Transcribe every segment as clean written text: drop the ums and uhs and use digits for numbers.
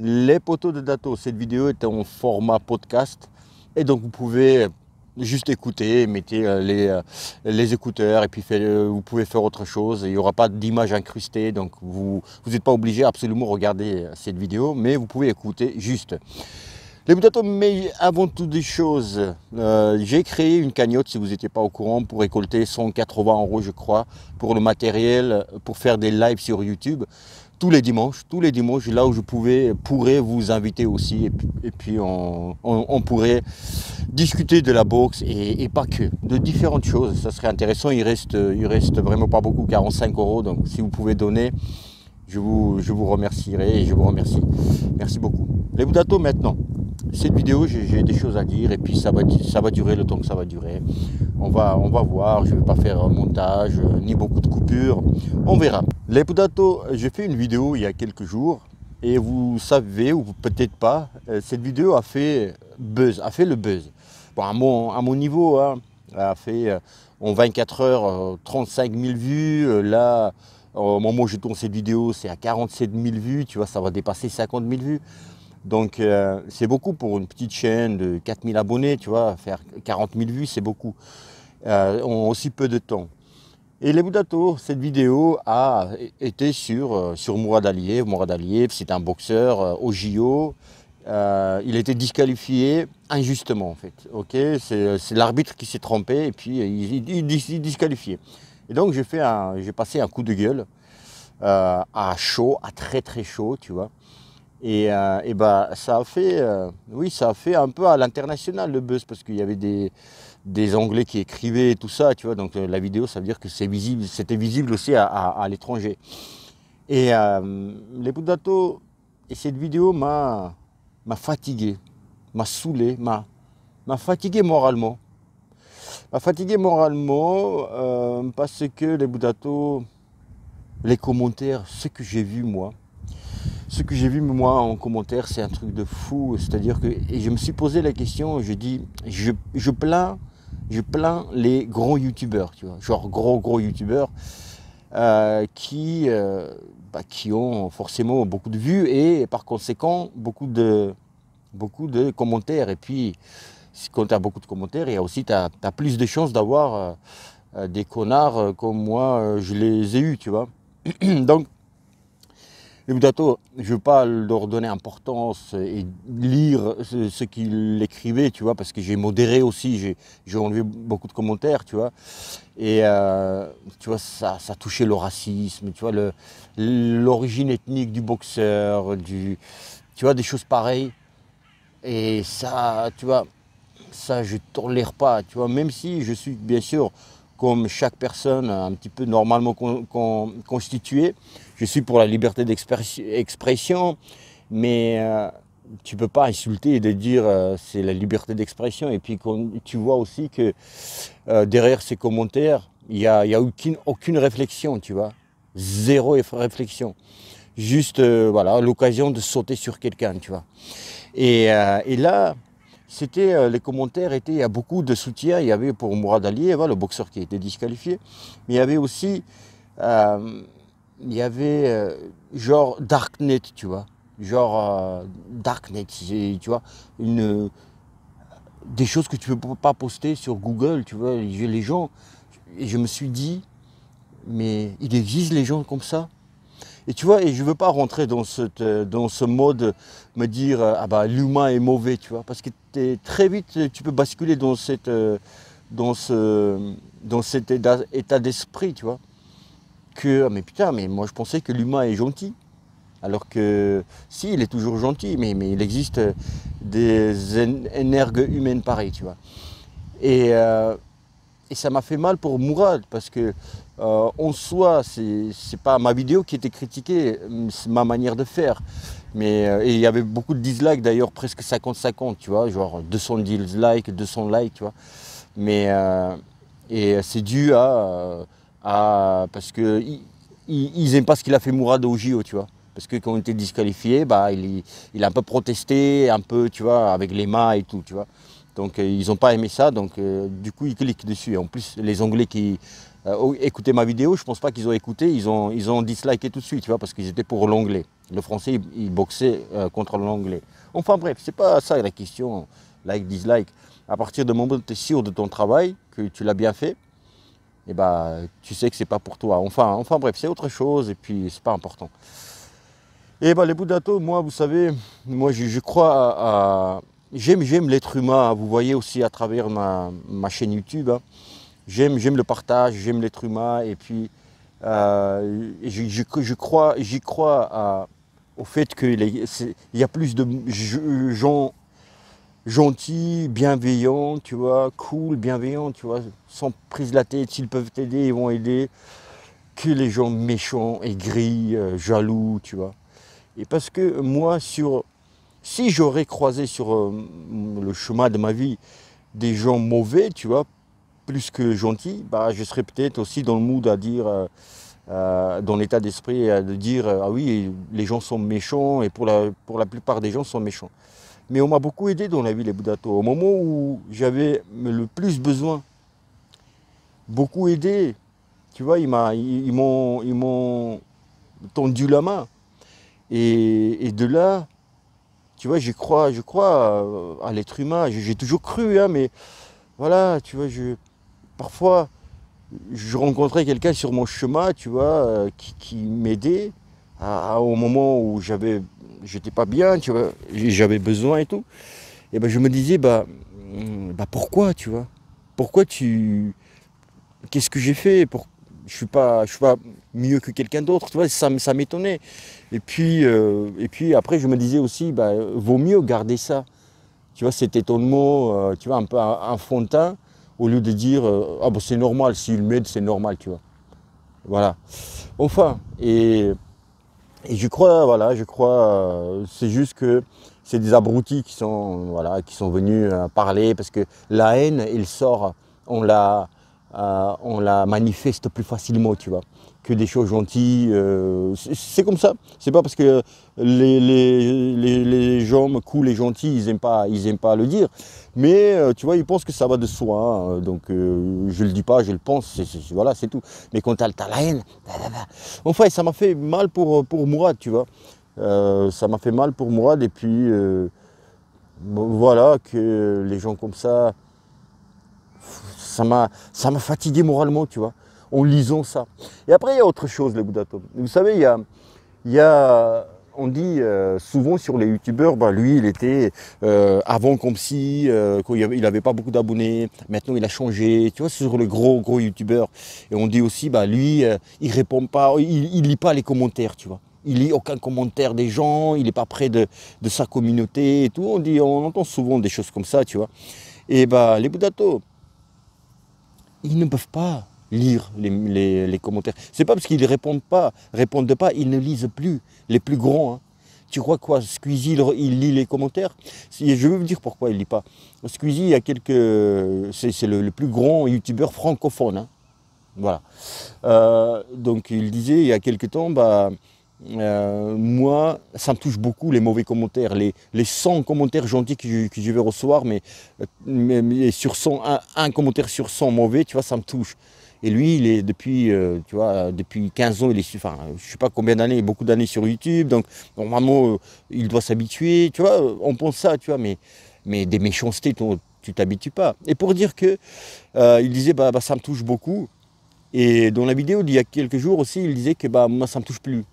les poteaux de Dato. Cette vidéo est en format podcast et donc vous pouvez juste écouter, mettez les écouteurs et puis vous pouvez faire autre chose. Il n'y aura pas d'image incrustée, donc vous n'êtes pas obligé absolument regarder cette vidéo, mais vous pouvez écouter juste. Les Dato, mais avant toutes les choses, j'ai créé une cagnotte, si vous n'étiez pas au courant, pour récolter 180 € je crois, pour le matériel, pour faire des lives sur YouTube. Tous les dimanches, là où je pourrais vous inviter aussi, et puis on pourrait discuter de la boxe et pas que, de différentes choses. Ça serait intéressant, il reste vraiment pas beaucoup, 45 €, donc si vous pouvez donner, je vous remercierai et je vous remercie. Merci beaucoup. Les Dato maintenant. Cette vidéo, j'ai des choses à dire et puis ça va durer le temps que ça va durer. On va voir, je ne vais pas faire un montage, ni beaucoup de coupures, on verra. Les Dato, j'ai fait une vidéo il y a quelques jours et vous savez, ou peut-être pas, cette vidéo a fait le buzz. Bon, à mon niveau, hein, elle a fait en 24 heures 35 000 vues, là, au moment où je tourne cette vidéo, c'est à 47 000 vues, tu vois, ça va dépasser 50 000 vues. Donc c'est beaucoup pour une petite chaîne de 4000 abonnés, tu vois, faire 40 000 vues, c'est beaucoup, en aussi peu de temps. Et les Dato, cette vidéo a été sur Mourad Aliyev. Mourad Aliyev, c'est un boxeur au JO. Il a été disqualifié injustement en fait. Okay, c'est l'arbitre qui s'est trompé et puis il disqualifié. Et donc j'ai passé un coup de gueule à chaud, à très très chaud, tu vois. Et bah, ça a fait un peu à l'international le buzz parce qu'il y avait des Anglais qui écrivaient et tout ça, tu vois. Donc la vidéo, ça veut dire que c'était visible aussi à l'étranger. Et les Dato, et cette vidéo m'a fatigué, m'a saoulé, m'a fatigué moralement. M'a fatigué moralement parce que les Dato, les commentaires, ce que j'ai vu moi, en commentaire, c'est un truc de fou. C'est-à-dire que et je me suis posé la question, je dis, je plains les grands youtubeurs, tu vois, genre gros youtubeurs qui ont forcément beaucoup de vues et par conséquent beaucoup de commentaires. Et puis quand tu as beaucoup de commentaires, il y a aussi t'as plus de chances d'avoir des connards comme moi je les ai eus, tu vois. Donc les Dato, je ne veux pas leur donner importance et lire ce qu'ils écrivaient, tu vois, parce que j'ai modéré aussi, j'ai enlevé beaucoup de commentaires, tu vois. Et tu vois, ça touchait le racisme, tu vois, l'origine ethnique du boxeur, tu vois, des choses pareilles. Et ça, tu vois, ça je ne tolère pas, tu vois, même si je suis bien sûr, comme chaque personne un petit peu normalement constituée, je suis pour la liberté d'expression, mais tu ne peux pas insulter et de dire c'est la liberté d'expression. Et puis tu vois aussi que derrière ces commentaires, il n'y a aucune réflexion, tu vois, zéro réflexion. Juste voilà, l'occasion de sauter sur quelqu'un, tu vois. Et là, les commentaires étaient, il y a beaucoup de soutien. Il y avait pour Mourad Aliyev, le boxeur qui a été disqualifié, mais il y avait aussi, genre Darknet, tu vois, Darknet, tu vois, des choses que tu ne peux pas poster sur Google, tu vois, les gens, et je me suis dit, mais il existe les gens comme ça. Et tu vois, et je ne veux pas rentrer dans ce mode, me dire ah bah l'humain est mauvais, tu vois, parce que très vite tu peux basculer dans cet état d'esprit, tu vois, que mais putain, mais moi je pensais que l'humain est gentil, alors que si, il est toujours gentil, mais il existe des énergies humaines pareilles, tu vois. Et ça m'a fait mal pour Mourad, parce que en soi, c'est pas ma vidéo qui était critiquée, c'est ma manière de faire. Mais et il y avait beaucoup de dislikes d'ailleurs, presque 50-50, tu vois, genre 210 dislikes, 200 likes, tu vois. Mais et c'est dû parce que ils aiment pas ce qu'il a fait Mourad au JO, tu vois. Parce que quand il était disqualifié, bah il a un peu protesté, un peu, tu vois, avec les mains et tout, tu vois. Donc ils n'ont pas aimé ça, donc du coup ils cliquent dessus. Et en plus, les Anglais qui écoutaient ma vidéo, je ne pense pas qu'ils ont écouté, ils ont disliké tout de suite, tu vois, parce qu'ils étaient pour l'anglais. Le français, il boxait contre l'anglais. Enfin bref, c'est pas ça la question, like, dislike. À partir du moment où tu es sûr de ton travail, que tu l'as bien fait, et bah, tu sais que c'est pas pour toi. Enfin bref, c'est autre chose et puis c'est pas important. Et bah, les Bouddhatos, moi, vous savez, moi je crois j'aime l'être humain, vous voyez aussi à travers ma chaîne YouTube. Hein. J'aime le partage, j'aime l'être humain et puis j'y crois au fait qu'il y a plus de gens gentils, bienveillants, tu vois, cool, bienveillants, tu vois, sans prise la tête, s'ils peuvent t'aider, ils vont aider, que les gens méchants, aigris, jaloux, tu vois. Et parce que moi, si j'aurais croisé sur le chemin de ma vie des gens mauvais, tu vois, plus que gentils, bah, je serais peut-être aussi dans le mood à dire, dans l'état d'esprit, de dire, ah oui, les gens sont méchants, et pour la plupart des gens sont méchants. Mais on m'a beaucoup aidé dans la vie, les Bouddhatos. Au moment où j'avais le plus besoin, beaucoup aidé, tu vois, ils m'ont tendu la main. Et de là, tu vois, je crois à l'être humain. J'ai toujours cru, hein, mais voilà, tu vois, parfois, je rencontrais quelqu'un sur mon chemin, tu vois, qui m'aidait au moment où j'étais pas bien, tu vois, j'avais besoin et tout. Et ben je me disais, pourquoi, tu vois, pourquoi qu'est-ce que j'ai fait je suis pas mieux que quelqu'un d'autre, tu vois, ça m'étonnait. Et puis après, je me disais aussi, vaut mieux garder ça, tu vois, cet étonnement, tu vois, un peu enfantin, au lieu de dire, ah c'est normal, s'il m'aide, c'est normal, tu vois. Voilà. Enfin, et je crois, c'est juste que c'est des abrutis qui sont venus parler, parce que la haine, elle sort, on la manifeste plus facilement, tu vois, que des choses gentilles. C'est comme ça. C'est pas parce que les gens cool et gentils, ils aiment pas le dire. Mais tu vois, ils pensent que ça va de soi. Hein. Donc je le dis pas, je le pense. Voilà, c'est tout. Mais quand t'as la haine, enfin, ça m'a fait mal pour Mourad, tu vois. Ça m'a fait mal pour Mourad et puis voilà, que les gens comme ça, ça m'a fatigué moralement, tu vois, en lisant ça. Et après, il y a autre chose, les Bouddhatos. Vous savez, on dit souvent sur les youtubeurs, lui, il était avant comme si, quand il avait pas beaucoup d'abonnés, maintenant il a changé, tu vois, sur les gros youtubeurs. Et on dit aussi, lui, il répond pas, il lit pas les commentaires, tu vois. Il lit aucun commentaire des gens, il n'est pas près de sa communauté et tout. On entend souvent des choses comme ça, tu vois. Et les Bouddhatos, ils ne peuvent pas lire les commentaires. C'est pas parce qu'ils ne répondent pas, ils ne lisent plus, les plus grands. Hein. Tu crois quoi, Squeezie, il lit les commentaires? Je veux vous dire pourquoi il ne lit pas. Squeezie, c'est le plus grand youtubeur francophone. Hein. Voilà. Donc il disait il y a quelques temps, moi, ça me touche beaucoup les mauvais commentaires, les 100 commentaires gentils que je vais recevoir, mais sur 100, un commentaire sur 100 mauvais, tu vois, ça me touche. Et lui, il est tu vois, depuis 15 ans, enfin, je sais pas combien d'années, beaucoup d'années sur YouTube, donc normalement, il doit s'habituer, tu vois, on pense ça, tu vois, mais des méchancetés, tu t'habitues pas. Et pour dire que, il disait, ça me touche beaucoup, et dans la vidéo d'il y a quelques jours aussi, il disait que, moi, ça me touche plus.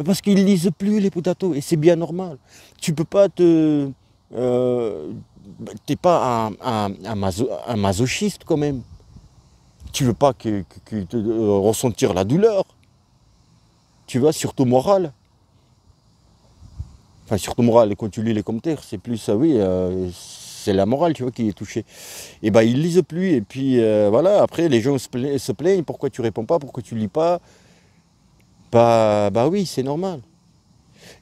Parce qu'ils ne lisent plus les Bouddhatos, et c'est bien normal. Tu peux pas t'es pas un masochiste quand même. Tu veux pas ressentir la douleur. Tu vois, surtout moral. Enfin, surtout moral, quand tu lis les commentaires, c'est plus, c'est la morale, tu vois, qui est touchée. Et ils lisent plus, et puis voilà, après les gens se plaignent, pourquoi tu réponds pas, pourquoi tu lis pas. Oui, c'est normal.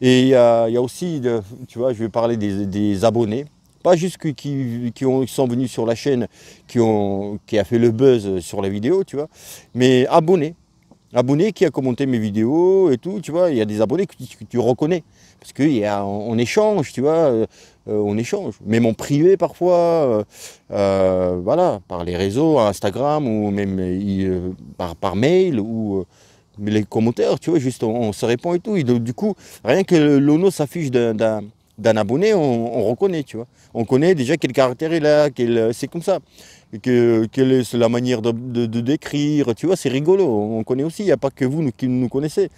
Et il y a aussi, tu vois, je vais parler des abonnés. Pas juste qui sont venus sur la chaîne, qui a fait le buzz sur la vidéo, tu vois, mais abonnés. Abonnés qui a commenté mes vidéos et tout, tu vois, il y a des abonnés que tu reconnais. Parce qu'on échange, tu vois, on échange. Même en privé parfois, voilà, par les réseaux, Instagram ou même par mail ou Mais les commentaires, tu vois, juste on se répond et tout. Et donc, du coup, rien que le nom s'affiche d'un abonné, on reconnaît, tu vois. On connaît déjà quel caractère il a, c'est comme ça. Et quelle est la manière de décrire, tu vois, c'est rigolo. On connaît aussi, il n'y a pas que vous qui nous connaissez.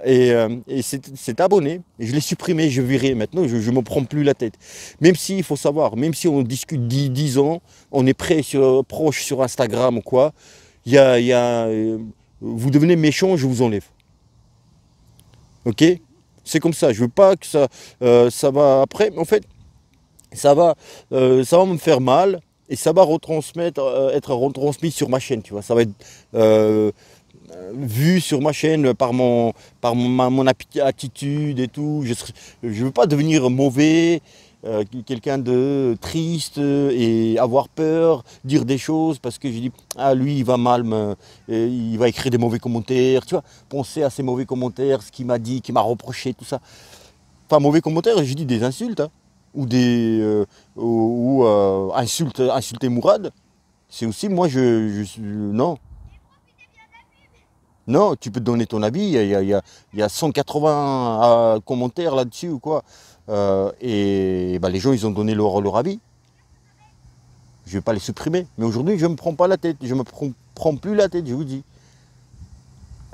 Et cet abonné, je l'ai supprimé, je verrai maintenant, je ne me prends plus la tête. Même si, il faut savoir, même si on discute 10 ans, on est proche sur Instagram ou quoi, vous devenez méchant, je vous enlève. Ok? C'est comme ça, je veux pas que ça va après, en fait, ça va me faire mal et ça va être retransmis sur ma chaîne, tu vois. Ça va être vu sur ma chaîne par mon attitude et tout. Je ne veux pas devenir mauvais, quelqu'un de triste et avoir peur, dire des choses parce que je dis ah lui il va mal, il va écrire des mauvais commentaires, tu vois. Penser à ces mauvais commentaires, ce qu'il m'a dit, qu'il m'a reproché, tout ça. Enfin mauvais commentaires, je dis des insultes hein, ou insulter Mourad. C'est aussi moi non. Non, tu peux te donner ton avis, il y a 180 commentaires là-dessus ou quoi. Et bah, les gens, ils ont donné leur avis. Je ne vais pas les supprimer. Mais aujourd'hui, je ne me prends pas la tête. Je ne me prends plus la tête, je vous dis.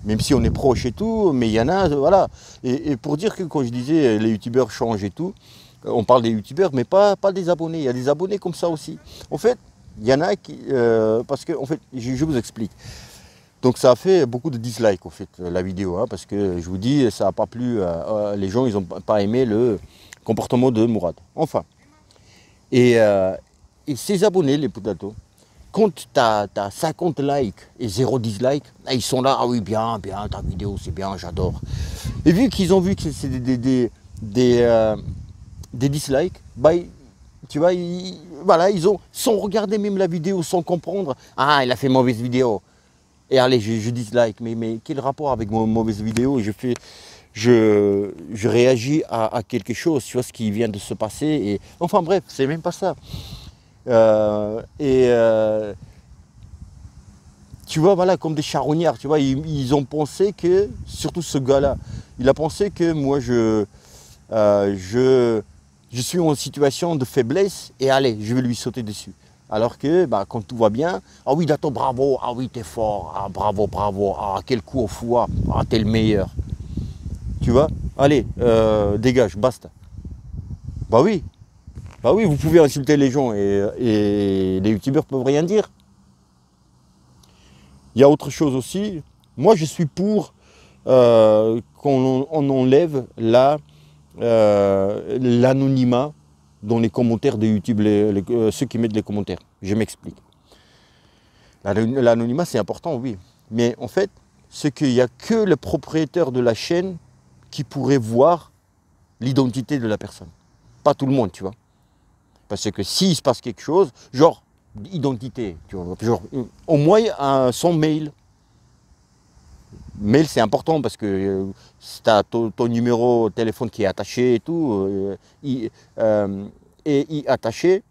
Même si on est proche et tout, mais il y en a, voilà. Et pour dire que quand je disais les youtubeurs changent et tout, on parle des youtubeurs, mais pas des abonnés. Il y a des abonnés comme ça aussi. En fait, il y en a qui... parce que, en fait, je vous explique. Donc ça a fait beaucoup de dislikes en fait la vidéo, hein, parce que je vous dis, ça n'a pas plu, les gens ils n'ont pas aimé le comportement de Mourad. Enfin, et ces abonnés, les potatoes, quand tu as 50 likes et 0 dislike, ils sont là, ah oui bien, ta vidéo c'est bien, j'adore. Et vu qu'ils ont vu que c'est des dislikes, bah, tu vois, voilà, ils ont, sans regarder même la vidéo, sans comprendre, ah il a fait mauvaise vidéo. Et allez, je dislike, mais quel rapport avec mon mauvaise vidéo? Je réagis à quelque chose, tu vois, ce qui vient de se passer. Et, enfin bref, c'est même pas ça. Tu vois, voilà, comme des charognards, tu vois, ils ont pensé que, surtout ce gars-là, il a pensé que moi, je suis en situation de faiblesse et allez, je vais lui sauter dessus. Alors que bah, quand tout va bien, ah oui, Dato, bravo, ah oui, t'es fort, ah bravo, ah quel coup au foie, ah t'es le meilleur. Tu vois? Allez, dégage, basta. Bah oui, vous pouvez insulter les gens et les youtubeurs peuvent rien dire. Il y a autre chose aussi. Moi, je suis pour qu'on enlève l'anonymat dans les commentaires de YouTube, ceux qui mettent les commentaires. Je m'explique. L'anonymat, c'est important, oui. Mais en fait, c'est qu'il n'y a que le propriétaire de la chaîne qui pourrait voir l'identité de la personne. Pas tout le monde, tu vois. Parce que s'il se passe quelque chose, genre, identité, tu vois, genre, au moins son mail. Mail, c'est important parce que si tu as ton numéro de téléphone qui est attaché et tout, attaché,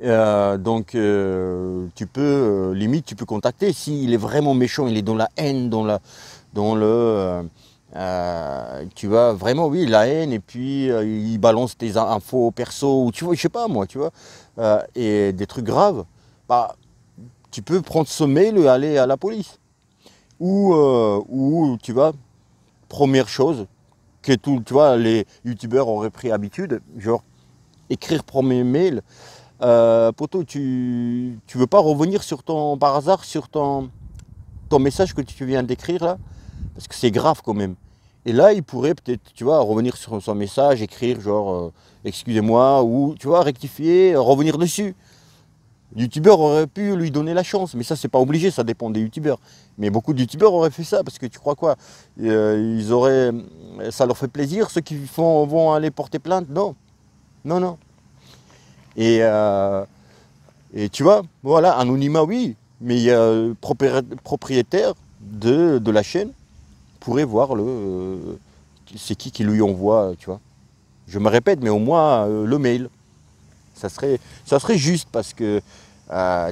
donc tu peux, limite, tu peux contacter. S'il est vraiment méchant, il est dans la haine, tu vois, vraiment, oui, la haine, et puis il balance tes infos perso, ou tu vois, je sais pas moi, tu vois, et des trucs graves, bah, tu peux prendre ce mail et aller à la police. Ou tu vois, première chose que tu vois, les youtubeurs auraient pris habitude, genre écrire premier mail, poto, tu veux pas revenir par hasard sur ton message que tu viens d'écrire là, parce que c'est grave quand même. Et là, il pourrait peut-être, tu vois, revenir sur son message, écrire genre excusez-moi, ou tu vois, rectifier, revenir dessus. Le youtubeur aurait pu lui donner la chance, mais ça c'est pas obligé, ça dépend des youtubeurs. Mais beaucoup de youtubeurs auraient fait ça, parce que tu crois quoi, ça leur fait plaisir, ceux qui vont aller porter plainte? Non, non. Et tu vois, voilà, anonymat oui, mais il y a le propriétaire de la chaîne pourrait voir c'est qui lui envoie, tu vois. Je me répète, mais au moins le mail. Ça serait juste parce que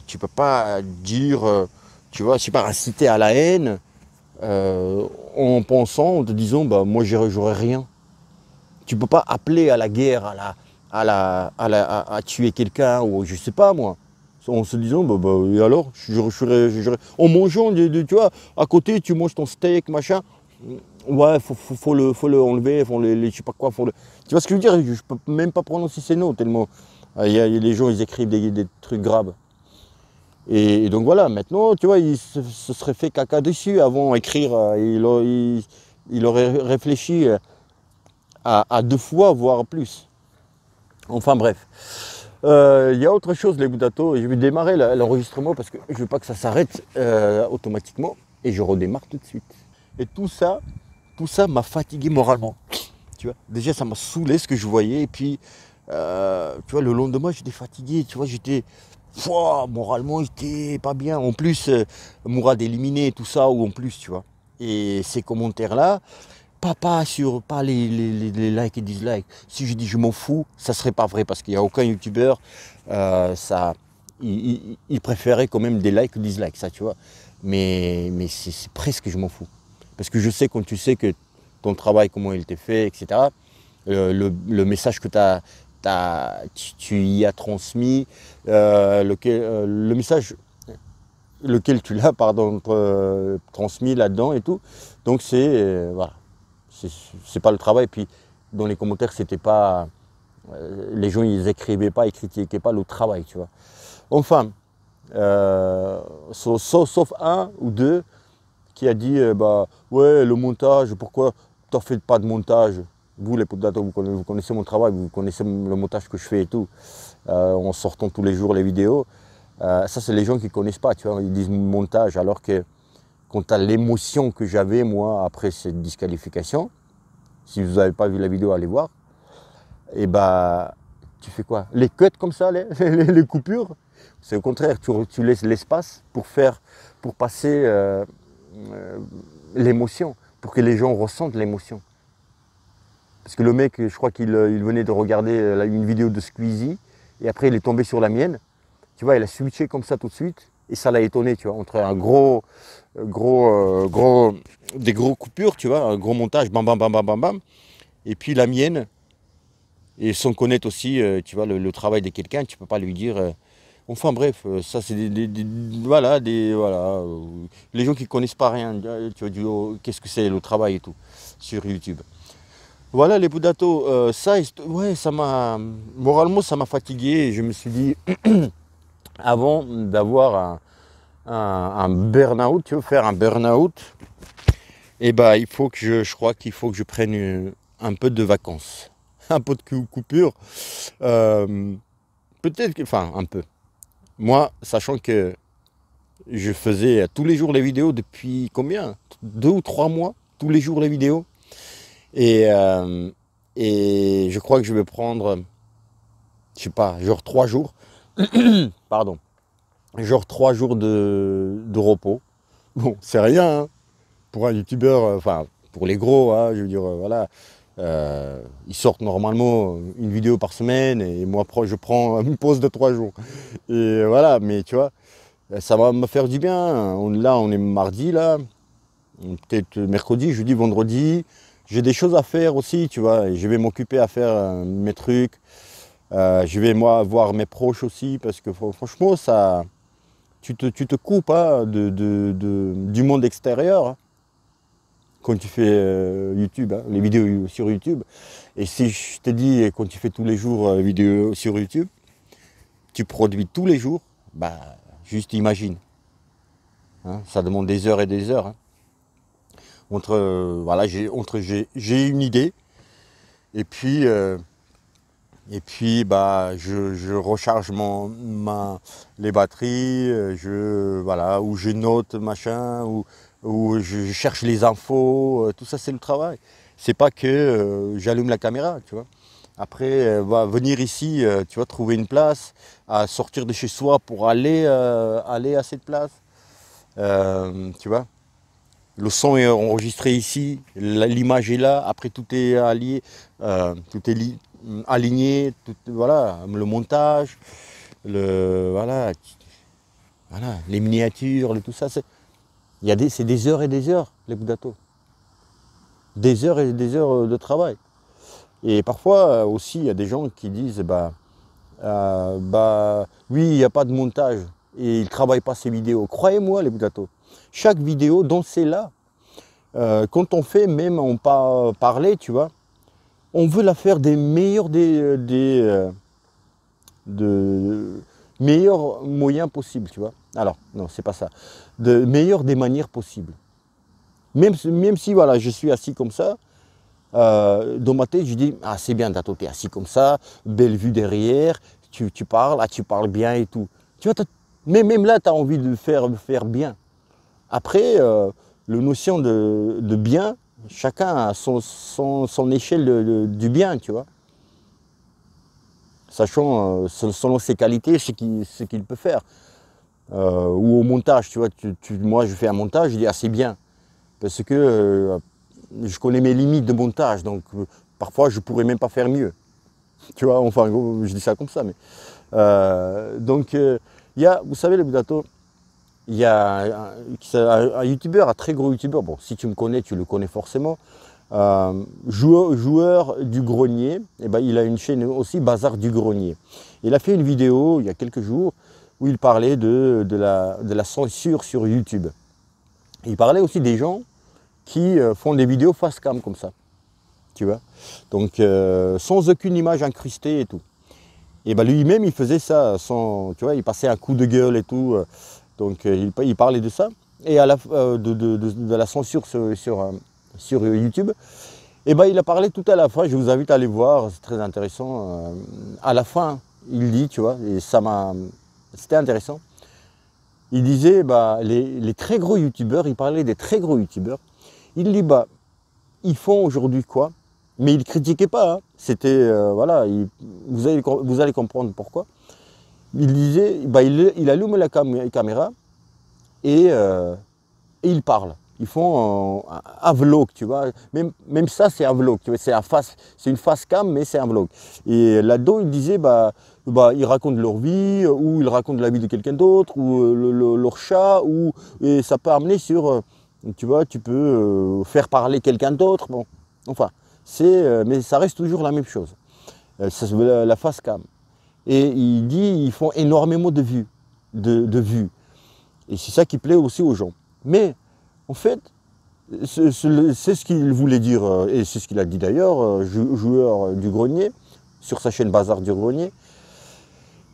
tu peux pas dire, tu vois, je sais pas, inciter à la haine en pensant, en te disant, bah, moi j'aurais rien. Tu ne peux pas appeler à la guerre, à tuer quelqu'un, ou je sais pas moi. En se disant, et alors, en mangeant, tu vois, à côté, tu manges ton steak, machin. Ouais, faut le enlever, je sais pas quoi, Tu vois ce que je veux dire? Je peux même pas prononcer ces noms, tellement les gens, ils écrivent des trucs graves. Et donc voilà, maintenant, tu vois, il se serait fait caca dessus avant d'écrire. Il aurait réfléchi à 2 fois, voire plus. Enfin bref. Il y a autre chose, les Boudato. Je vais démarrer l'enregistrement parce que je ne veux pas que ça s'arrête automatiquement. Et je redémarre tout de suite. Et tout ça m'a fatigué moralement. Tu vois, déjà, ça m'a saoulé ce que je voyais. Et puis, tu vois, le lendemain, j'étais fatigué. Tu vois, moralement, j'étais pas bien. En plus, Mourad éliminé, tout ça, ou en plus, tu vois. Et ces commentaires-là, pas les likes et dislikes. Si je dis je m'en fous, ça serait pas vrai parce qu'il n'y a aucun youtubeur, il préférait quand même des likes ou dislikes, ça tu vois. Mais c'est presque je m'en fous. Parce que je sais quand tu sais que ton travail, comment il t'est fait, etc. Le message que tu y as transmis, le message lequel tu l'as transmis là-dedans et tout. Donc c'est voilà. C'est pas le travail. Puis dans les commentaires, c'était pas. Les gens, ils écrivaient pas, ils critiquaient pas le travail, tu vois. Enfin, sauf un ou deux qui a dit bah ouais, le montage, pourquoi t'en fais pas de montage? Vous, les Podato, vous connaissez mon travail, vous connaissez le montage que je fais et tout, en sortant tous les jours les vidéos. Ça, c'est les gens qui connaissent pas, tu vois. Ils disent montage, alors que quand tu as l'émotion que j'avais, moi, après cette disqualification, si vous n'avez pas vu la vidéo, allez voir. Et bah, tu fais quoi? Les cuts comme ça, les coupures, c'est au contraire, tu laisses l'espace pour passer l'émotion, pour que les gens ressentent l'émotion. Parce que le mec, je crois qu'il venait de regarder une vidéo de Squeezie, et après il est tombé sur la mienne. Tu vois, il a switché comme ça tout de suite, et ça l'a étonné, tu vois, entre des gros coupures, tu vois, un gros montage, bam, bam, bam, bam, bam, bam, et puis la mienne. Et sans connaître aussi, tu vois, le travail de quelqu'un, tu ne peux pas lui dire. Enfin bref, ça c'est voilà, les gens qui ne connaissent pas rien, tu vas dire oh, qu'est-ce que c'est le travail et tout sur YouTube. Voilà les Boudato, ouais, moralement ça m'a fatigué et je me suis dit, avant d'avoir un burn-out, tu veux faire un burn-out, et bah je crois qu'il faut que je prenne un peu de vacances. Un peu de coupure, peut-être, enfin un peu. Moi, sachant que je faisais tous les jours les vidéos depuis combien? 2 ou 3 mois, tous les jours les vidéos. Et je crois que je vais prendre, je sais pas, genre 3 jours, pardon, genre 3 jours de repos. Bon, c'est rien hein, pour un youtubeur, enfin pour les gros, hein, je veux dire, voilà. Ils sortent normalement une vidéo par semaine et moi je prends une pause de 3 jours. Et voilà, mais tu vois, ça va me faire du bien. Là, on est mardi, là, peut-être mercredi, jeudi, vendredi. J'ai des choses à faire aussi, tu vois, et je vais m'occuper à faire mes trucs. Je vais moi voir mes proches aussi parce que franchement, tu te coupes hein, du monde extérieur. Hein, quand tu fais YouTube, hein, les vidéos sur YouTube. Et si je te dis, quand tu fais tous les jours vidéos sur YouTube, tu produis tous les jours, bah, juste imagine. Hein, ça demande des heures et des heures. Hein. Voilà, j'ai une idée, et puis bah, je recharge les batteries, voilà, ou je note machin, ou je cherche les infos, tout ça c'est le travail. C'est pas que j'allume la caméra, tu vois. Après, venir ici, tu vois, trouver une place, à sortir de chez soi pour aller à cette place, tu vois. Le son est enregistré ici, l'image est là, après tout est allié, aligné, voilà, le montage, voilà, les miniatures, tout ça, c'est des heures et des heures. les Boudato. Des heures et des heures de travail. Et parfois aussi, il y a des gens qui disent, oui, il n'y a pas de montage et ils ne travaillent pas ces vidéos. Croyez-moi, les Boudato, chaque vidéo dont c'est là, quand on fait, même on pas parler, tu vois, on veut la faire des meilleurs meilleurs moyens possibles, tu vois. Alors, non, c'est pas ça. De meilleures des manières possibles. Même si voilà, je suis assis comme ça, dans ma tête, je dis, ah c'est bien, Dato, t'es assis comme ça, belle vue derrière, tu parles, ah, tu parles bien et tout. Tu vois, mais même là, tu as envie de faire bien. Après, la notion de bien, chacun a son échelle du bien, tu vois. Sachant, selon ses qualités, ce qu'il peut faire. Ou au montage, tu vois, moi je fais un montage, je dis, ah c'est bien. Parce que je connais mes limites de montage, donc parfois je pourrais même pas faire mieux. Tu vois, enfin, je dis ça comme ça, mais. Donc, il y a, vous savez, les Boudato, il y a un youtubeur, un très gros youtubeur, bon, si tu me connais, tu le connais forcément, joueur du grenier, et ben, il a une chaîne aussi, Bazar du grenier. Il a fait une vidéo il y a quelques jours où il parlait de la censure sur YouTube. Il parlait aussi des gens qui font des vidéos face cam comme ça, tu vois. Donc, sans aucune image incrustée et tout. Et ben lui-même, il faisait ça, tu vois, il passait un coup de gueule et tout. Donc, il parlait de ça. Et à de la censure sur YouTube. Et ben il a parlé tout à la fin, je vous invite à aller voir, c'est très intéressant. À la fin, il dit, tu vois, et c'était intéressant. Il disait, les très gros youtubeurs, il parlait des très gros youtubeurs. Il dit, ils font aujourd'hui quoi? Mais il ne critiquait pas, hein. C'était, voilà, vous allez comprendre pourquoi. Il disait, il allume la caméra et il parle. Ils font un vlog, tu vois. Même ça, c'est un vlog. C'est une face cam, mais c'est un vlog. Et là-dedans, il disait, ils racontent leur vie, ou ils racontent la vie de quelqu'un d'autre, ou leur chat, et ça peut amener sur, tu vois, tu peux faire parler quelqu'un d'autre. Bon, enfin, mais ça reste toujours la même chose. C'est la face cam. Et il dit, ils font énormément de vues, de vues. Et c'est ça qui plaît aussi aux gens. Mais en fait, c'est ce qu'il voulait dire, et c'est ce qu'il a dit d'ailleurs, joueur du grenier, sur sa chaîne Bazar du grenier,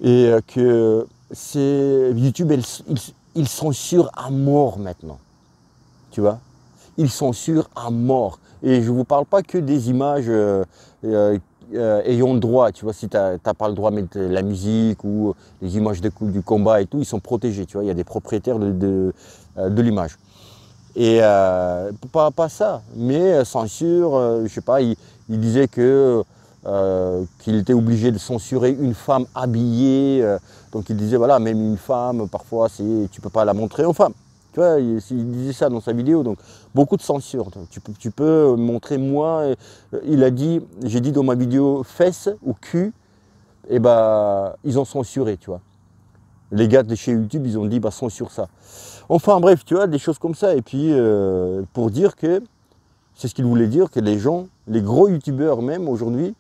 et que YouTube, ils censurent à mort maintenant. Tu vois? Ils censurent à mort. Et je ne vous parle pas que des images ayant droit, tu vois, si tu n'as pas le droit de mettre la musique ou les images du combat et tout, ils sont protégés, tu vois, il y a des propriétaires de l'image. Et pas ça, mais censure, je sais pas, il disait qu'il était obligé de censurer une femme habillée, donc il disait voilà, même une femme, parfois tu peux pas la montrer aux femmes. Tu vois, il disait ça dans sa vidéo, donc beaucoup de censure. Tu peux montrer moi, il a dit, j'ai dit dans ma vidéo fesses ou cul, et ils ont censuré, tu vois. Les gars de chez YouTube, ils ont dit censure ça. Enfin bref, tu vois, des choses comme ça. Et puis pour dire que, c'est ce qu'il voulait dire, que les gens, les gros youtubeurs même aujourd'hui,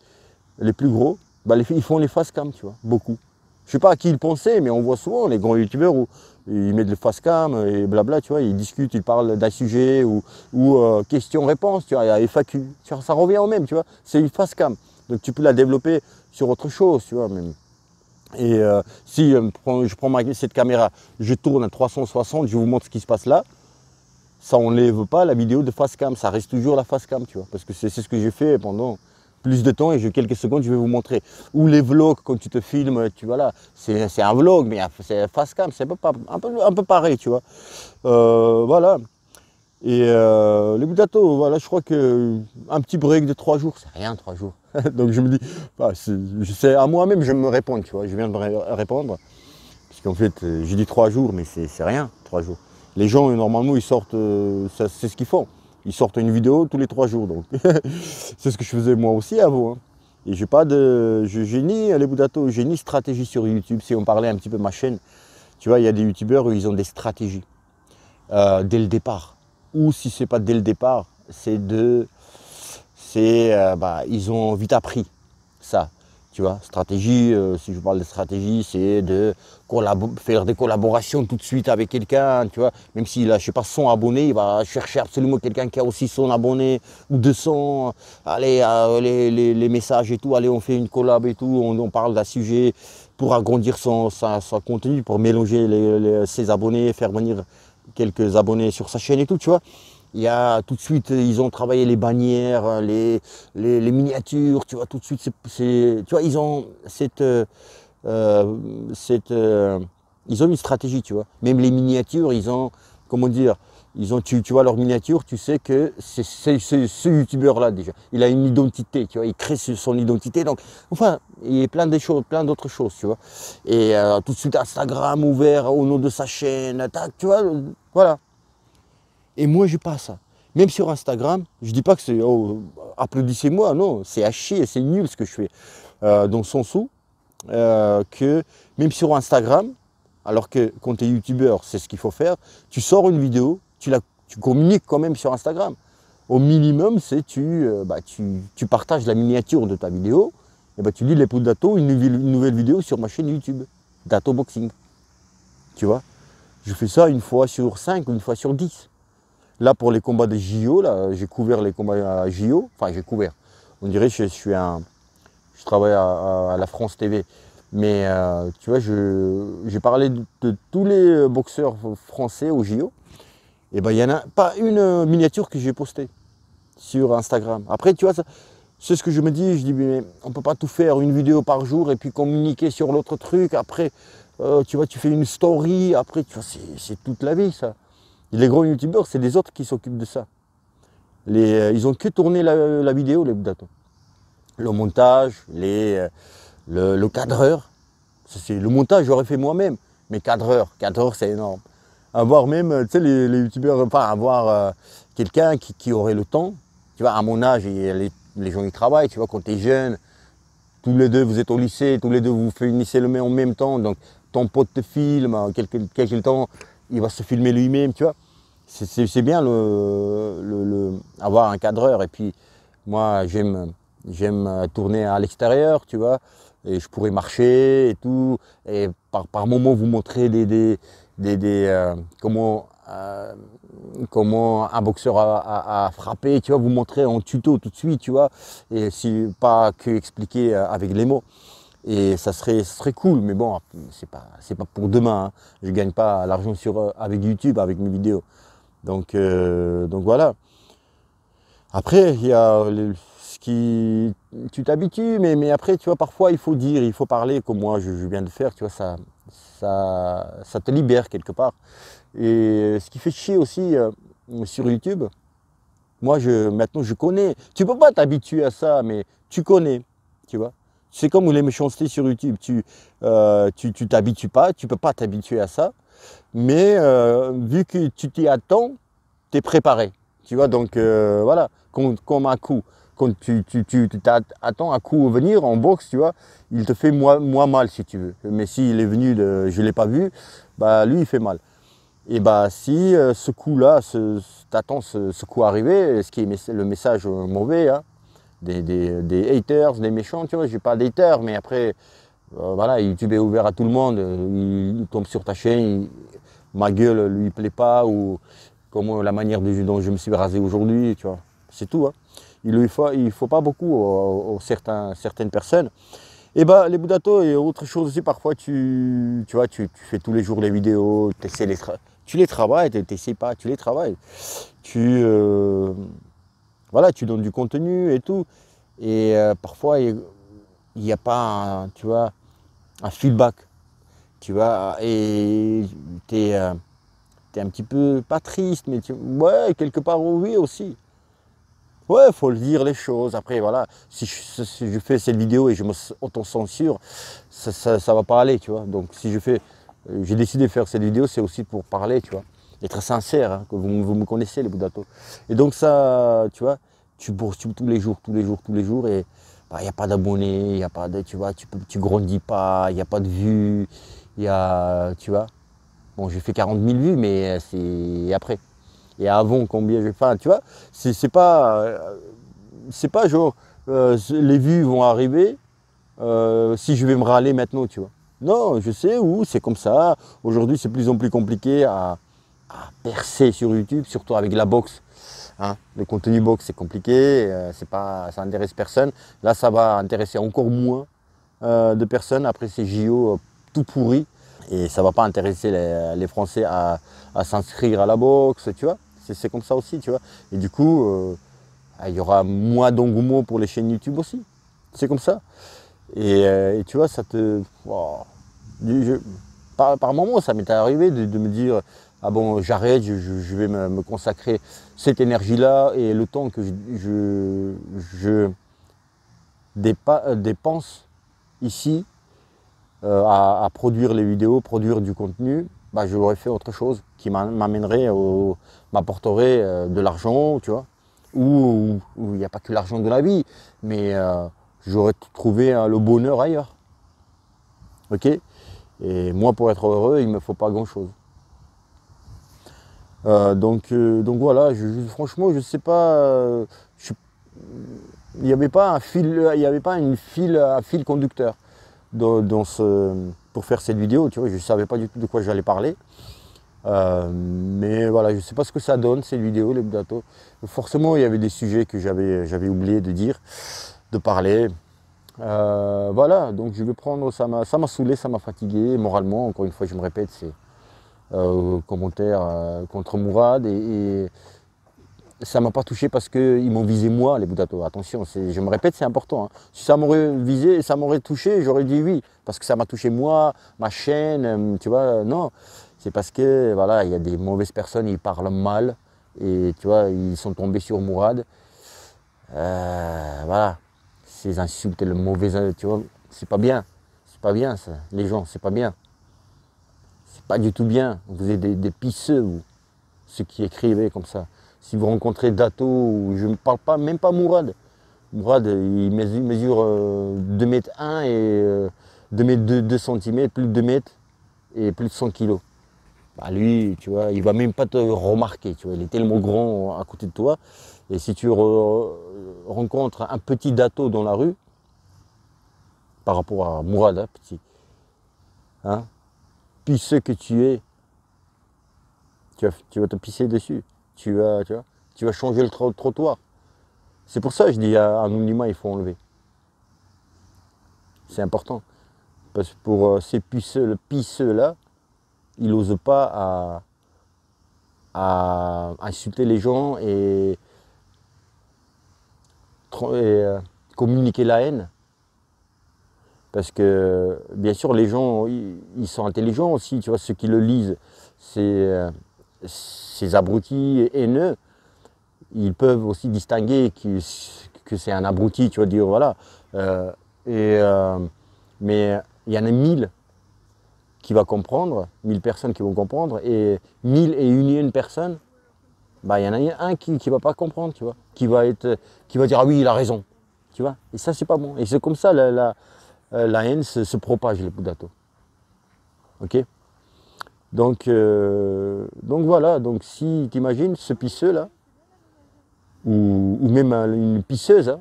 les plus gros, ils font les face cam, tu vois, beaucoup. Je sais pas à qui ils pensaient, mais on voit souvent les grands youtubeurs où ils mettent le face cam et blabla, tu vois, ils discutent, ils parlent d'un sujet ou question-réponse, tu vois, il y a FAQ, ça revient au même, tu vois, c'est une face cam. Donc tu peux la développer sur autre chose, tu vois, même. Et si je prends cette caméra, je tourne à 360, je vous montre ce qui se passe là, ça n'enlève pas la vidéo de face cam, ça reste toujours la face cam, tu vois, parce que c'est ce que j'ai fait pendant plus de temps et quelques secondes, je vais vous montrer. Ou les vlogs, quand tu te filmes, tu vois là, c'est un vlog, mais c'est face cam, c'est un peu pareil, tu vois. Voilà. Et les Boudato, voilà, je crois qu'un petit break de 3 jours, c'est rien 3 jours. Donc je me dis, c'est à moi-même, je me réponds, tu vois, je viens de me répondre. Parce qu'en fait, j'ai dit 3 jours, mais c'est rien, 3 jours. Les gens, normalement, ils sortent, c'est ce qu'ils font. Ils sortent une vidéo tous les 3 jours, donc c'est ce que je faisais moi aussi avant. Hein. Et j'ai ni les Boudato, j'ai ni stratégie sur YouTube. Si on parlait un petit peu de ma chaîne, tu vois, il y a des youtubeurs où ils ont des stratégies dès le départ. ou si c'est pas dès le départ, ils ont vite appris ça. Tu vois, stratégie, si je parle de stratégie, c'est de faire des collaborations tout de suite avec quelqu'un, tu vois. Même s'il a, je sais pas, 100 abonnés, il va chercher absolument quelqu'un qui a aussi 100 abonnés ou 200. Allez, les messages et tout, allez, on fait une collab et tout, on parle d'un sujet pour agrandir son contenu, pour mélanger ses abonnés, faire venir quelques abonnés sur sa chaîne et tout, tu vois. Il y a tout de suite, ils ont travaillé les bannières, les miniatures, tu vois, tout de suite, tu vois, ils ont ils ont une stratégie, tu vois. Même les miniatures, ils ont, comment dire, tu vois leur miniature, tu sais que c'est ce youtubeur-là déjà. Il a une identité, tu vois, il crée son identité. Donc, enfin, il y a plein d'autres choses, tu vois. Et tout de suite, Instagram ouvert au nom de sa chaîne, tac, tu vois, voilà. Et moi, je n'ai pas ça. Même sur Instagram, je ne dis pas que c'est applaudissez-moi, non, c'est à chier, c'est nul ce que je fais. Dans le sens où que même sur Instagram, alors que quand tu es youtubeur, c'est ce qu'il faut faire, tu sors une vidéo, tu communiques quand même sur Instagram. Au minimum, c'est tu partages la miniature de ta vidéo, et tu dis les pots d'Ato, une nouvelle vidéo sur ma chaîne YouTube, d'Ato Boxing. Tu vois, je fais ça une fois sur 5 ou une fois sur 10. Là, pour les combats des JO, j'ai couvert les combats à JO. Enfin, j'ai couvert. On dirait que je travaille à la France TV. Mais tu vois, j'ai parlé de tous les boxeurs français au JO. Et ben, il n'y en a pas une miniature que j'ai postée sur Instagram. Après, tu vois, c'est ce que je me dis. Je dis, mais on ne peut pas tout faire, une vidéo par jour et puis communiquer sur l'autre truc. Après, tu vois, tu fais une story. Après, tu vois, c'est toute la vie, ça. Les gros youtubeurs, c'est des autres qui s'occupent de ça. Ils ont que tourné la vidéo, les Boudato. Le montage, le cadreur. Le montage, j'aurais fait moi-même. Mais cadreur, c'est énorme. Avoir même, tu sais, les youtubeurs, enfin, avoir quelqu'un qui aurait le temps. Tu vois, à mon âge, les gens, ils travaillent. Tu vois, quand tu es jeune, tous les deux, vous êtes au lycée, tous les deux, vous finissez en même temps. Donc, ton pote te filme, quelque temps, il va se filmer lui-même, tu vois. C'est bien avoir un cadreur. Et puis, moi, j'aime tourner à l'extérieur, tu vois. Et je pourrais marcher et tout. Et par moment, vous montrer comment un boxeur a frappé, tu vois. Vous montrer en tuto tout de suite, tu vois. Et pas que expliquer avec les mots. Et ça serait cool, mais bon, c'est pas pour demain, hein. Je ne gagne pas l'argent avec YouTube, avec mes vidéos. Donc voilà. Après, il y a tu t'habitues, mais après, tu vois, parfois, il faut dire, il faut parler, comme moi, je viens de faire, tu vois, ça te libère quelque part. Et ce qui fait chier aussi sur YouTube, moi, maintenant, je connais. Tu peux pas t'habituer à ça, mais tu connais, tu vois. C'est comme les méchancetés sur YouTube. Tu t'habitues pas, tu peux pas t'habituer à ça. Mais vu que tu t'y attends, tu es préparé. Tu vois, donc voilà, comme un coup. Quand tu attends un coup venir en boxe, tu vois, il te fait moins mal si tu veux. Mais s'il est venu, je ne l'ai pas vu, bah lui il fait mal. Et bah si ce coup-là, t'attends ce coup arriver, ce qui est le message mauvais, hein, des haters, des méchants, tu vois, j'ai pas d'haters, mais après, voilà, YouTube est ouvert à tout le monde, il tombe sur ta chaîne, ma gueule lui plaît pas, ou comment la manière dont je me suis rasé aujourd'hui, tu vois, c'est tout, hein. Il faut pas beaucoup aux certaines personnes. Et bah les Boudato et autre chose aussi, parfois tu vois, tu fais tous les jours les vidéos, tu les travailles, tu n'essaies pas, tu les travailles. Voilà, tu donnes du contenu et tout. Et parfois il n'y a pas tu vois, un feedback. Tu vois, et tu es un petit peu, pas triste, mais ouais, quelque part oui aussi. Ouais, il faut le dire les choses. Après, voilà, si je fais cette vidéo et je me auto-censure, ça va pas aller, tu vois. Donc, si j'ai décidé de faire cette vidéo, c'est aussi pour parler, tu vois. Être sincère, hein, que vous me connaissez, les Boudato. Et donc, ça, tu vois, tu bourses tous les jours, et il n'y a pas d'abonnés, il n'y a pas de, tu vois, tu grandis pas, il n'y a pas de vues, tu vois. Bon, j'ai fait 40 000 vues, mais c'est après. et avant combien j'ai fait. Tu vois, c'est pas genre les vues vont arriver si je vais me râler maintenant, tu vois. Non, je sais où, c'est comme ça. Aujourd'hui, c'est de plus en plus compliqué à percer sur YouTube, surtout avec la boxe. Hein. Le contenu boxe, c'est compliqué, ça n'intéresse personne. Là, ça va intéresser encore moins de personnes après ces JO tout pourris. Et ça ne va pas intéresser les Français à s'inscrire à la boxe, tu vois. C'est comme ça aussi, tu vois. Et du coup, il y aura moins d'engouement pour les chaînes YouTube aussi. C'est comme ça. Et tu vois, ça te... Wow. Par moments, ça m'était arrivé de me dire, ah bon, j'arrête, je vais me consacrer cette énergie-là et le temps que je dépense ici à produire les vidéos, produire du contenu, bah, j'aurais fait autre chose qui m'amènerait, m'apporterait de l'argent, tu vois, où il n'y a pas que l'argent de la vie, mais j'aurais trouvé le bonheur ailleurs. Ok? Et moi, pour être heureux, il ne me faut pas grand-chose. Donc voilà, franchement, je ne sais pas, il n'y avait pas un fil, il y avait pas un fil conducteur pour faire cette vidéo, tu vois, je ne savais pas du tout de quoi j'allais parler. Mais voilà, je ne sais pas ce que ça donne, cette vidéo, les Budato. Forcément, il y avait des sujets que j'avais oublié de dire, de parler. Voilà, donc je vais prendre, ça m'a saoulé, ça m'a fatigué moralement. Encore une fois, je me répète, c'est commentaire contre Mourad et ça ne m'a pas touché parce qu'ils m'ont visé moi, les Budato. Attention, je me répète, c'est important. Hein. Si ça m'aurait visé, ça m'aurait touché, j'aurais dit oui, parce que ça m'a touché moi, ma chaîne, tu vois, non. C'est parce que voilà, il y a des mauvaises personnes, ils parlent mal et tu vois, ils sont tombés sur Mourad. Voilà, ces insultes, le mauvais, tu vois, c'est pas bien. C'est pas bien ça, les gens, c'est pas bien. C'est pas du tout bien. Vous êtes des pisseux, vous, ceux qui écrivaient comme ça. Si vous rencontrez Dato, je ne parle pas, même pas Mourad. Mourad, il mesure 2,1 m et 2 cm, plus de 2 mètres et plus de 100 kg. Bah lui, tu vois, il va même pas te remarquer, tu vois, il est tellement grand à côté de toi. Et si tu rencontres un petit Dato dans la rue, par rapport à Mourad, hein, petit, hein, pisseux que tu es, tu vas te pisser dessus. Tu vas changer le trottoir. C'est pour ça que je dis anonymat, il faut enlever. C'est important. Parce que pour ces pisseux, le pisseux là, il n'ose pas à insulter les gens et communiquer la haine. Parce que bien sûr les gens ils sont intelligents aussi, tu vois, ceux qui le lisent, ces abrutis haineux, ils peuvent aussi distinguer que c'est un abruti, tu vas dire voilà. Mais il y en a 1000 qui vont comprendre, 1000 personnes qui vont comprendre, et 1001 personnes, bah, il y en a un qui ne va pas comprendre, tu vois, qui va dire ah oui, il a raison, tu vois. Et ça, c'est pas bon. Et c'est comme ça la haine se propage, les Budato. Ok? Donc voilà, donc si tu imagines ce pisseux là, ou même une pisseuse, hein,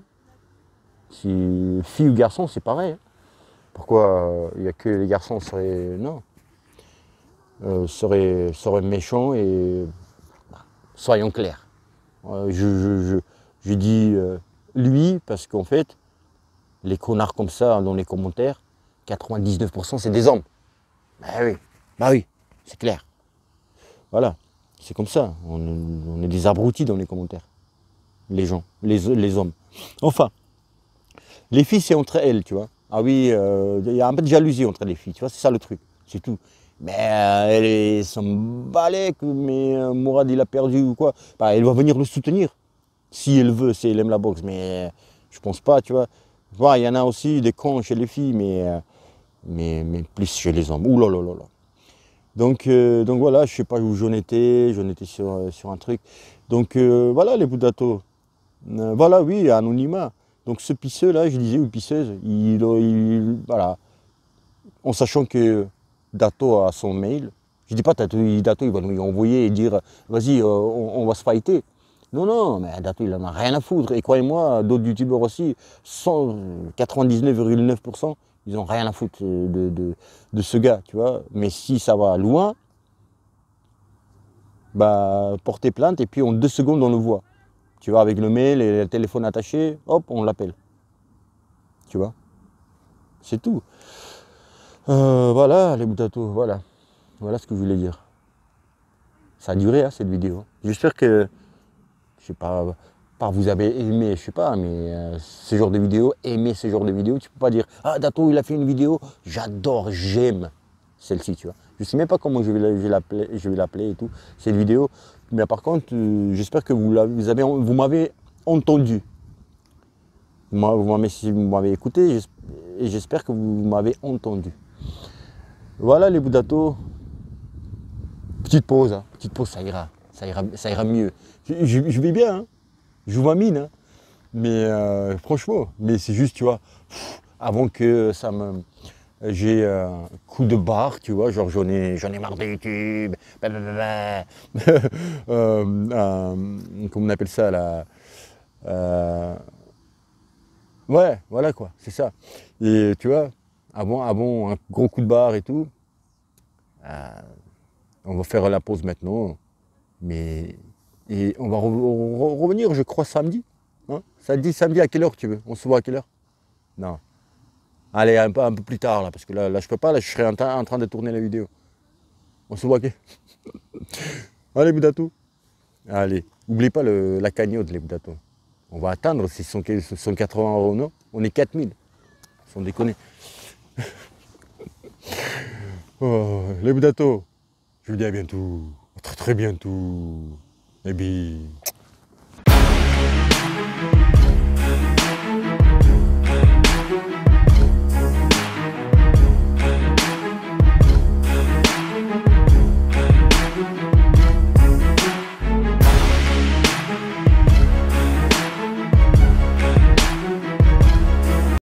si fille ou garçon, c'est pareil. Hein. Pourquoi il n'y a que les garçons seraient. Non. Seraient méchants et. Soyons clairs. Je dis lui parce qu'en fait, les connards comme ça dans les commentaires, 99% c'est des hommes. Bah oui, c'est clair. Voilà, c'est comme ça. On est des abrutis dans les commentaires. Les gens, les hommes. Enfin, les filles c'est entre elles, tu vois. Ah oui, il y a un peu de jalousie entre les filles, tu vois, c'est ça le truc, c'est tout. Mais elle s'en balèque, mais Mourad il a perdu ou quoi. Bah, elle va venir le soutenir, si elle veut, si elle aime la boxe, mais je pense pas, tu vois. Il y en a aussi des cons chez les filles, mais plus chez les hommes. Ouh là là là là. Donc voilà, je sais pas où j'en étais sur un truc. Donc voilà les Budato. Voilà, oui, anonymat. Donc ce pisseux là, je disais, ou pisseuse, voilà, en sachant que Dato a son mail, Je dis pas Dato, il va nous envoyer et dire vas-y, on va se fighter. Non, non, mais Dato, il en a rien à foutre. Et croyez-moi, d'autres youtubeurs aussi, 99,9%, ils ont rien à foutre de ce gars, tu vois. Mais si ça va loin, bah, portez plainte et puis en 2 secondes, on le voit. Tu vois, avec le mail et le téléphone attaché, hop, on l'appelle. Tu vois, c'est tout. Voilà, les boutatos, voilà. Voilà ce que je voulais dire. Ça a duré, hein, cette vidéo. J'espère que, je sais pas, vous avez aimé, je sais pas, mais ce genre de vidéo, aimer ce genre de vidéo, tu peux pas dire, ah, Dato, il a fait une vidéo, j'adore, j'aime celle-ci, tu vois. Je sais même pas comment je vais l'appeler et tout, cette vidéo. Mais par contre, j'espère que vous m'avez entendu. Si vous m'avez écouté, et j'espère que vous m'avez entendu. Voilà les boudatos. Petite pause, hein. Petite pause, ça ira mieux. Je vais bien, hein. Je vous m'amine, hein. Mais franchement, mais c'est juste, tu vois, avant que j'ai un coup de barre, tu vois, genre j'en ai marre de YouTube, comment on appelle ça là, ouais, voilà quoi, c'est ça. Et tu vois, avant un gros coup de barre et tout, on va faire la pause maintenant, mais et on va revenir, je crois, samedi. Hein, ça te dit samedi à quelle heure tu veux? On se voit à quelle heure? Non. Allez, un peu plus tard là, parce que là je peux pas, là je serai en train de tourner la vidéo. On se voit à quelle? Allez, Boudatou. Allez, n'oublie pas la cagnotte, les Boudatou. On va atteindre ces 180 €, non? On est 4000. Sans déconner. Oh, les Boudatou. Je vous dis à bientôt. À très très bientôt. Et puis.